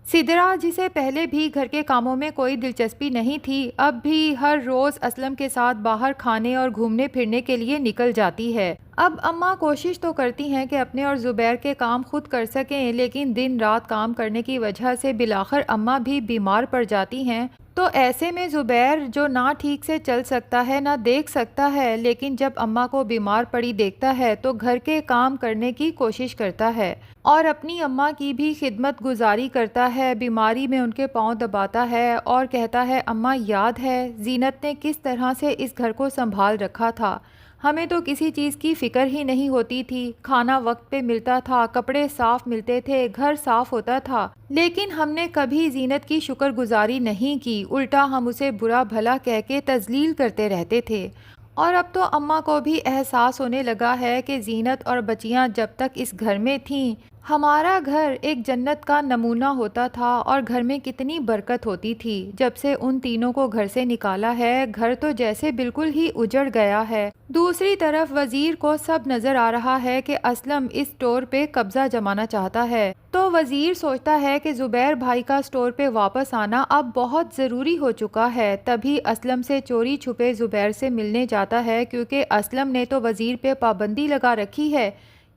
سدرا جسے پہلے بھی گھر کے کاموں میں کوئی دلچسپی نہیں تھی، اب بھی ہر روز اسلم کے ساتھ باہر کھانے اور گھومنے پھرنے کے لیے نکل جاتی ہے۔ اب اماں کوشش تو کرتی ہیں کہ اپنے اور زبیر کے کام خود کر سکیں، لیکن دن رات کام کرنے کی وجہ سے بالآخر اماں بھی بیمار پڑ جاتی ہیں۔ تو ایسے میں زبیر جو نہ ٹھیک سے چل سکتا ہے نہ دیکھ سکتا ہے، لیکن جب اماں کو بیمار پڑی دیکھتا ہے تو گھر کے کام کرنے کی کوشش کرتا ہے اور اپنی اماں کی بھی خدمت گزاری کرتا ہے، بیماری میں ان کے پاؤں دباتا ہے اور کہتا ہے اماں یاد ہے زینت نے کس طرح سے اس گھر کو سنبھال رکھا تھا، ہمیں تو کسی چیز کی فکر ہی نہیں ہوتی تھی، کھانا وقت پہ ملتا تھا، کپڑے صاف ملتے تھے، گھر صاف ہوتا تھا، لیکن ہم نے کبھی زینت کی شکر گزاری نہیں کی، الٹا ہم اسے برا بھلا کہہ کے تذلیل کرتے رہتے تھے۔ اور اب تو اماں کو بھی احساس ہونے لگا ہے کہ زینت اور بچیاں جب تک اس گھر میں تھیں ہمارا گھر ایک جنت کا نمونہ ہوتا تھا اور گھر میں کتنی برکت ہوتی تھی، جب سے ان تینوں کو گھر سے نکالا ہے گھر تو جیسے بالکل ہی اجڑ گیا ہے۔ دوسری طرف وزیر کو سب نظر آ رہا ہے کہ اسلم اس سٹور پہ قبضہ جمانا چاہتا ہے، تو وزیر سوچتا ہے کہ زبیر بھائی کا سٹور پہ واپس آنا اب بہت ضروری ہو چکا ہے، تبھی اسلم سے چوری چھپے زبیر سے ملنے جاتا ہے، کیونکہ اسلم نے تو وزیر پہ پابندی لگا رکھی ہے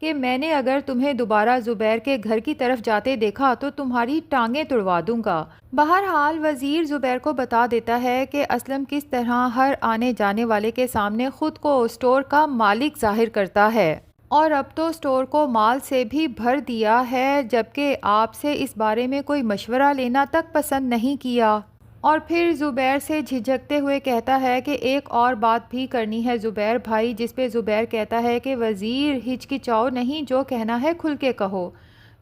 کہ میں نے اگر تمہیں دوبارہ زبیر کے گھر کی طرف جاتے دیکھا تو تمہاری ٹانگیں توڑوا دوں گا۔ بہرحال وزیر زبیر کو بتا دیتا ہے کہ اسلم کس طرح ہر آنے جانے والے کے سامنے خود کو سٹور کا مالک ظاہر کرتا ہے، اور اب تو سٹور کو مال سے بھی بھر دیا ہے، جبکہ آپ سے اس بارے میں کوئی مشورہ لینا تک پسند نہیں کیا۔ اور پھر زبیر سے جھجکتے ہوئے کہتا ہے کہ ایک اور بات بھی کرنی ہے زبیر بھائی، جس پہ زبیر کہتا ہے کہ وزیر ہچکچاؤ نہیں، جو کہنا ہے کھل کے کہو۔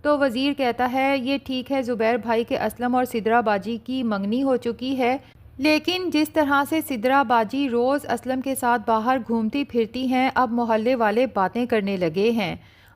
تو وزیر کہتا ہے یہ ٹھیک ہے زبیر بھائی کہ اسلم اور سدرا باجی کی منگنی ہو چکی ہے، لیکن جس طرح سے سدرا باجی روز اسلم کے ساتھ باہر گھومتی پھرتی ہیں اب محلے والے باتیں کرنے لگے ہیں،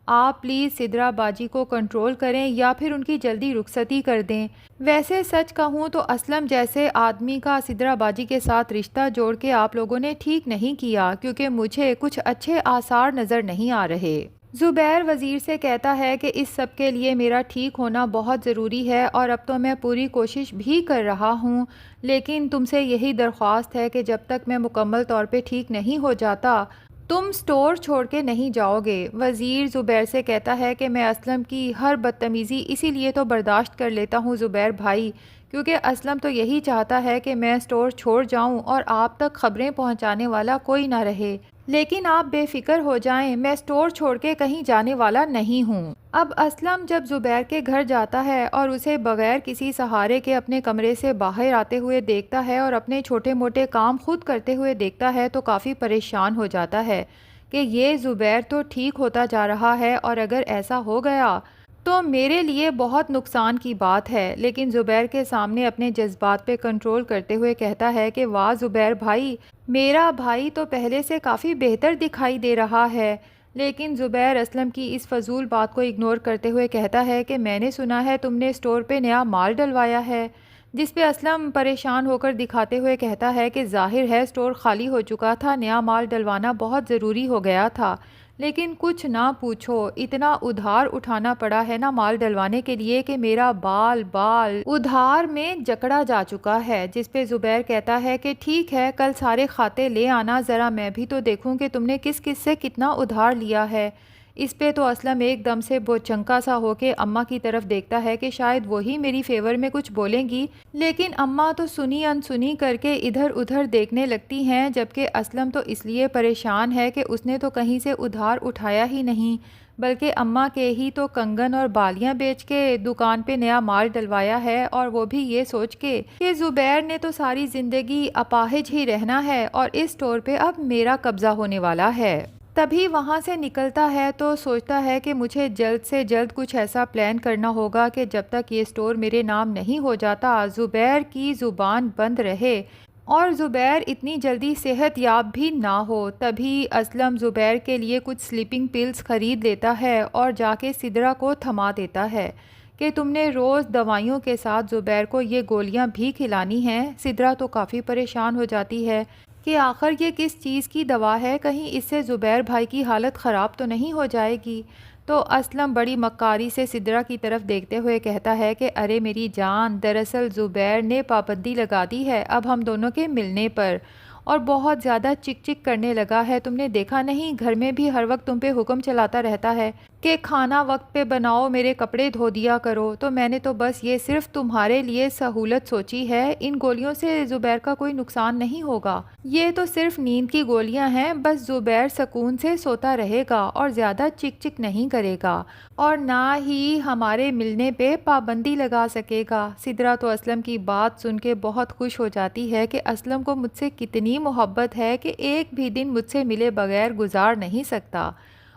آپ پلیز سدرا باجی کو کنٹرول کریں یا پھر ان کی جلدی رخصتی کر دیں۔ ویسے سچ کہوں تو اسلم جیسے آدمی کا سدرا باجی کے ساتھ رشتہ جوڑ کے آپ لوگوں نے ٹھیک نہیں کیا، کیونکہ مجھے کچھ اچھے آثار نظر نہیں آ رہے۔ زبیر وزیر سے کہتا ہے کہ اس سب کے لیے میرا ٹھیک ہونا بہت ضروری ہے اور اب تو میں پوری کوشش بھی کر رہا ہوں، لیکن تم سے یہی درخواست ہے کہ جب تک میں مکمل طور پہ ٹھیک نہیں ہو جاتا تم سٹور چھوڑ کے نہیں جاؤ گے۔ وزیر زبیر سے کہتا ہے کہ میں اسلم کی ہر بدتمیزی اسی لیے تو برداشت کر لیتا ہوں زبیر بھائی، کیونکہ اسلم تو یہی چاہتا ہے کہ میں سٹور چھوڑ جاؤں اور آپ تک خبریں پہنچانے والا کوئی نہ رہے، لیکن آپ بے فکر ہو جائیں، میں سٹور چھوڑ کے کہیں جانے والا نہیں ہوں۔ اب اسلم جب زبیر کے گھر جاتا ہے اور اسے بغیر کسی سہارے کے اپنے کمرے سے باہر آتے ہوئے دیکھتا ہے اور اپنے چھوٹے موٹے کام خود کرتے ہوئے دیکھتا ہے تو کافی پریشان ہو جاتا ہے کہ یہ زبیر تو ٹھیک ہوتا جا رہا ہے اور اگر ایسا ہو گیا تو میرے لیے بہت نقصان کی بات ہے، لیکن زبیر کے سامنے اپنے جذبات پہ کنٹرول کرتے ہوئے کہتا ہے کہ واہ زبیر بھائی، میرا بھائی تو پہلے سے کافی بہتر دکھائی دے رہا ہے۔ لیکن زبیر اسلم کی اس فضول بات کو اگنور کرتے ہوئے کہتا ہے کہ میں نے سنا ہے تم نے سٹور پہ نیا مال ڈلوایا ہے، جس پہ اسلم پریشان ہو کر دکھاتے ہوئے کہتا ہے کہ ظاہر ہے سٹور خالی ہو چکا تھا، نیا مال ڈلوانا بہت ضروری ہو گیا تھا، لیکن کچھ نہ پوچھو اتنا ادھار اٹھانا پڑا ہے نا مال ڈلوانے کے لیے کہ میرا بال ادھار میں جکڑا جا چکا ہے۔ جس پہ زبیر کہتا ہے کہ ٹھیک ہے کل سارے کھاتے لے آنا، ذرا میں بھی تو دیکھوں کہ تم نے کس کس سے کتنا ادھار لیا ہے۔ اس پہ تو اسلم ایک دم سے بوچھنکا سا ہو کے اماں کی طرف دیکھتا ہے کہ شاید وہی میری فیور میں کچھ بولیں گی، لیکن اماں تو سنی انسنی کر کے ادھر ادھر دیکھنے لگتی ہیں، جبکہ اسلم تو اس لیے پریشان ہے کہ اس نے تو کہیں سے ادھار اٹھایا ہی نہیں، بلکہ اماں کے ہی تو کنگن اور بالیاں بیچ کے دکان پہ نیا مال ڈلوایا ہے، اور وہ بھی یہ سوچ کے کہ زبیر نے تو ساری زندگی اپاہج ہی رہنا ہے اور اس سٹور پہ اب میرا قبضہ ہونے والا ہے۔ تبھی وہاں سے نکلتا ہے تو سوچتا ہے کہ مجھے جلد سے جلد کچھ ایسا پلان کرنا ہوگا کہ جب تک یہ سٹور میرے نام نہیں ہو جاتا زبیر کی زبان بند رہے اور زبیر اتنی جلدی صحت یاب بھی نہ ہو۔ تبھی اسلم زبیر کے لیے کچھ سلیپنگ پلز خرید لیتا ہے اور جا کے سدرا کو تھما دیتا ہے کہ تم نے روز دوائیوں کے ساتھ زبیر کو یہ گولیاں بھی کھلانی ہیں۔ سدرا تو کافی پریشان ہو جاتی ہے کہ آخر یہ کس چیز کی دوا ہے، کہیں اس سے زبیر بھائی کی حالت خراب تو نہیں ہو جائے گی۔ تو اسلم بڑی مکاری سے سدرا کی طرف دیکھتے ہوئے کہتا ہے کہ ارے میری جان، دراصل زبیر نے پابندی لگا دی ہے اب ہم دونوں کے ملنے پر، اور بہت زیادہ چک چک کرنے لگا ہے۔ تم نے دیکھا نہیں گھر میں بھی ہر وقت تم پہ حکم چلاتا رہتا ہے کہ کھانا وقت پہ بناؤ، میرے کپڑے دھو دیا کرو، تو میں نے تو بس یہ صرف تمہارے لیے سہولت سوچی ہے۔ ان گولیوں سے زبیر کا کوئی نقصان نہیں ہوگا، یہ تو صرف نیند کی گولیاں ہیں، بس زبیر سکون سے سوتا رہے گا اور زیادہ چک چک نہیں کرے گا، اور نہ ہی ہمارے ملنے پہ پابندی لگا سکے گا۔ سدرا تو اسلم کی بات سن کے بہت خوش ہو جاتی ہے کہ اسلم کو مجھ سے کتنی محبت ہے کہ ایک بھی دن مجھ سے ملے بغیر گزار نہیں سکتا،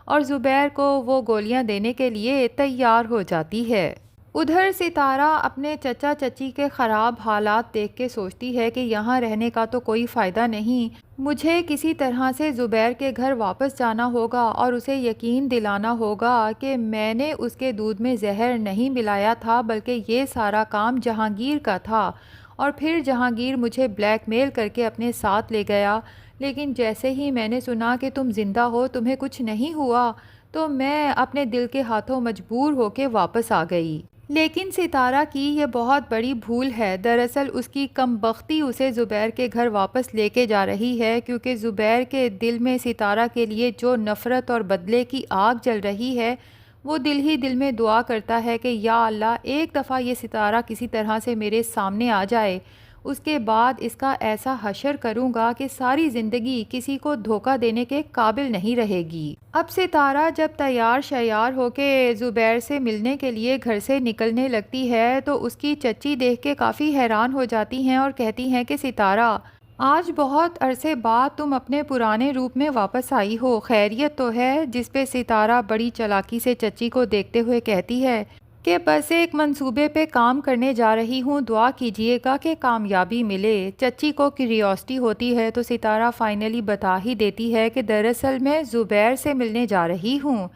اور زبیر کو وہ گولیاں دینے کے لیے تیار ہو جاتی ہے۔ ادھر ستارہ اپنے چچا چچی کے خراب حالات دیکھ کے سوچتی ہے کہ یہاں رہنے کا تو کوئی فائدہ نہیں، مجھے کسی طرح سے زبیر کے گھر واپس جانا ہوگا اور اسے یقین دلانا ہوگا کہ میں نے اس کے دودھ میں زہر نہیں ملایا تھا، بلکہ یہ سارا کام جہانگیر کا تھا، اور پھر جہانگیر مجھے بلیک میل کر کے اپنے ساتھ لے گیا، لیکن جیسے ہی میں نے سنا کہ تم زندہ ہو، تمہیں کچھ نہیں ہوا، تو میں اپنے دل کے ہاتھوں مجبور ہو کے واپس آ گئی۔ لیکن ستارہ کی یہ بہت بڑی بھول ہے، دراصل اس کی کم بختی اسے زبیر کے گھر واپس لے کے جا رہی ہے، کیونکہ زبیر کے دل میں ستارہ کے لیے جو نفرت اور بدلے کی آگ جل رہی ہے، وہ دل ہی دل میں دعا کرتا ہے کہ یا اللہ ایک دفعہ یہ ستارہ کسی طرح سے میرے سامنے آ جائے، اس کے بعد اس کا ایسا حشر کروں گا کہ ساری زندگی کسی کو دھوکہ دینے کے قابل نہیں رہے گی۔ اب ستارہ جب تیار شیار ہو کے زبیر سے ملنے کے لیے گھر سے نکلنے لگتی ہے تو اس کی چچی دیکھ کے کافی حیران ہو جاتی ہیں اور کہتی ہیں کہ ستارہ، آج بہت عرصے بعد تم اپنے پرانے روپ میں واپس آئی ہو، خیریت تو ہے؟ جس پہ ستارہ بڑی چالاکی سے چچی کو دیکھتے ہوئے کہتی ہے کہ بس ایک منصوبے پہ کام کرنے جا رہی ہوں، دعا کیجیے گا کہ کامیابی ملے۔ چچی کو کیوریوسٹی ہوتی ہے تو ستارہ فائنلی بتا ہی دیتی ہے کہ دراصل میں زبیر سے ملنے جا رہی ہوں،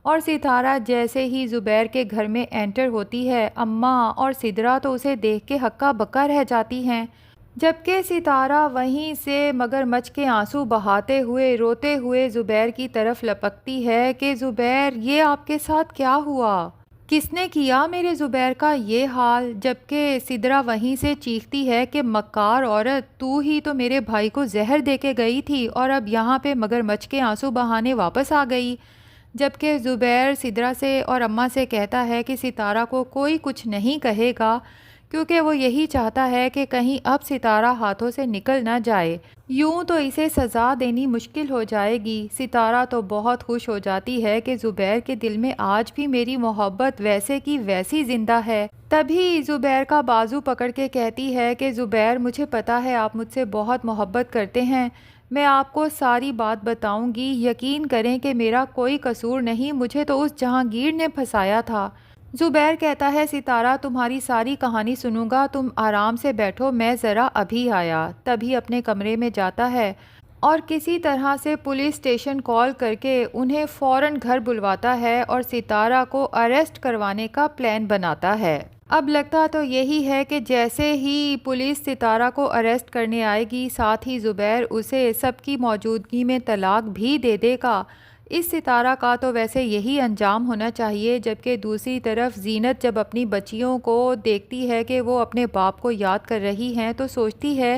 اور ستارہ جیسے ہی زبیر کے گھر میں انٹر ہوتی ہے، اماں اور سدرا تو اسے دیکھ کے ہکا بکا رہ جاتی ہیں، جبکہ ستارہ وہیں سے مگرمچھ کے آنسو بہاتے ہوئے روتے ہوئے زبیر کی طرف لپکتی ہے کہ زبیر، یہ آپ کے ساتھ کیا ہوا؟ کس نے کیا میرے زبیر کا یہ حال؟ جبکہ سدرا وہیں سے چیختی ہے کہ مکار عورت، تو ہی تو میرے بھائی کو زہر دے کے گئی تھی اور اب یہاں پہ مگرمچھ کے آنسو بہانے واپس آ گئی۔ جبکہ زبیر سدرا سے اور اماں سے کہتا ہے کہ ستارہ کو کوئی کچھ نہیں کہے گا، کیونکہ وہ یہی چاہتا ہے کہ کہیں اب ستارہ ہاتھوں سے نکل نہ جائے، یوں تو اسے سزا دینی مشکل ہو جائے گی۔ ستارہ تو بہت خوش ہو جاتی ہے کہ زبیر کے دل میں آج بھی میری محبت ویسے کی ویسی زندہ ہے۔ تبھی زبیر کا بازو پکڑ کے کہتی ہے کہ زبیر، مجھے پتا ہے آپ مجھ سے بہت محبت کرتے ہیں، میں آپ کو ساری بات بتاؤں گی، یقین کریں کہ میرا کوئی قصور نہیں، مجھے تو اس جہانگیر نے پھنسایا تھا۔ زبیر کہتا ہے ستارہ، تمہاری ساری کہانی سنوں گا، تم آرام سے بیٹھو، میں ذرا ابھی آیا۔ تبھی اپنے کمرے میں جاتا ہے اور کسی طرح سے پولیس اسٹیشن کال کر کے انہیں فوراً گھر بلواتا ہے اور ستارہ کو اریسٹ کروانے کا پلان بناتا ہے۔ اب لگتا تو یہی ہے کہ جیسے ہی پولیس ستارہ کو اریسٹ کرنے آئے گی، ساتھ ہی زبیر اسے سب کی موجودگی میں طلاق بھی دے دے گا۔ اس ستارہ کا تو ویسے یہی انجام ہونا چاہیے، جبکہ دوسری طرف زینت جب اپنی بچیوں کو دیکھتی ہے کہ وہ اپنے باپ کو یاد کر رہی ہیں تو سوچتی ہے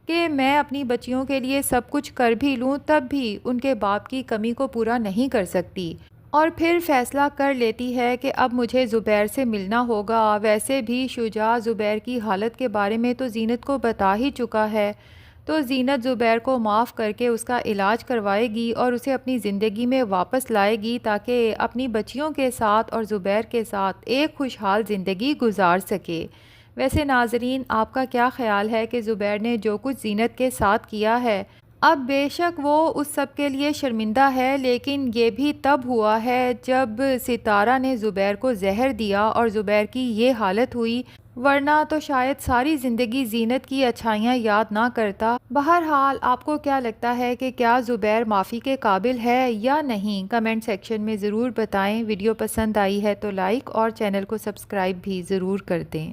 کہ میں اپنی بچیوں کے لیے سب کچھ کر بھی لوں تب بھی ان کے باپ کی کمی کو پورا نہیں کر سکتی، اور پھر فیصلہ کر لیتی ہے کہ اب مجھے زبیر سے ملنا ہوگا۔ ویسے بھی شجاع زبیر کی حالت کے بارے میں تو زینت کو بتا ہی چکا ہے، تو زینت زبیر کو معاف کر کے اس کا علاج کروائے گی اور اسے اپنی زندگی میں واپس لائے گی تاکہ اپنی بچیوں کے ساتھ اور زبیر کے ساتھ ایک خوشحال زندگی گزار سکے۔ ویسے ناظرین، آپ کا کیا خیال ہے کہ زبیر نے جو کچھ زینت کے ساتھ کیا ہے، اب بے شک وہ اس سب کے لیے شرمندہ ہے، لیکن یہ بھی تب ہوا ہے جب ستارہ نے زبیر کو زہر دیا اور زبیر کی یہ حالت ہوئی، ورنہ تو شاید ساری زندگی زینت کی اچھائیاں یاد نہ کرتا۔ بہرحال آپ کو کیا لگتا ہے کہ کیا زبیر معافی کے قابل ہے یا نہیں؟ کمنٹ سیکشن میں ضرور بتائیں۔ ویڈیو پسند آئی ہے تو لائک اور چینل کو سبسکرائب بھی ضرور کر دیں۔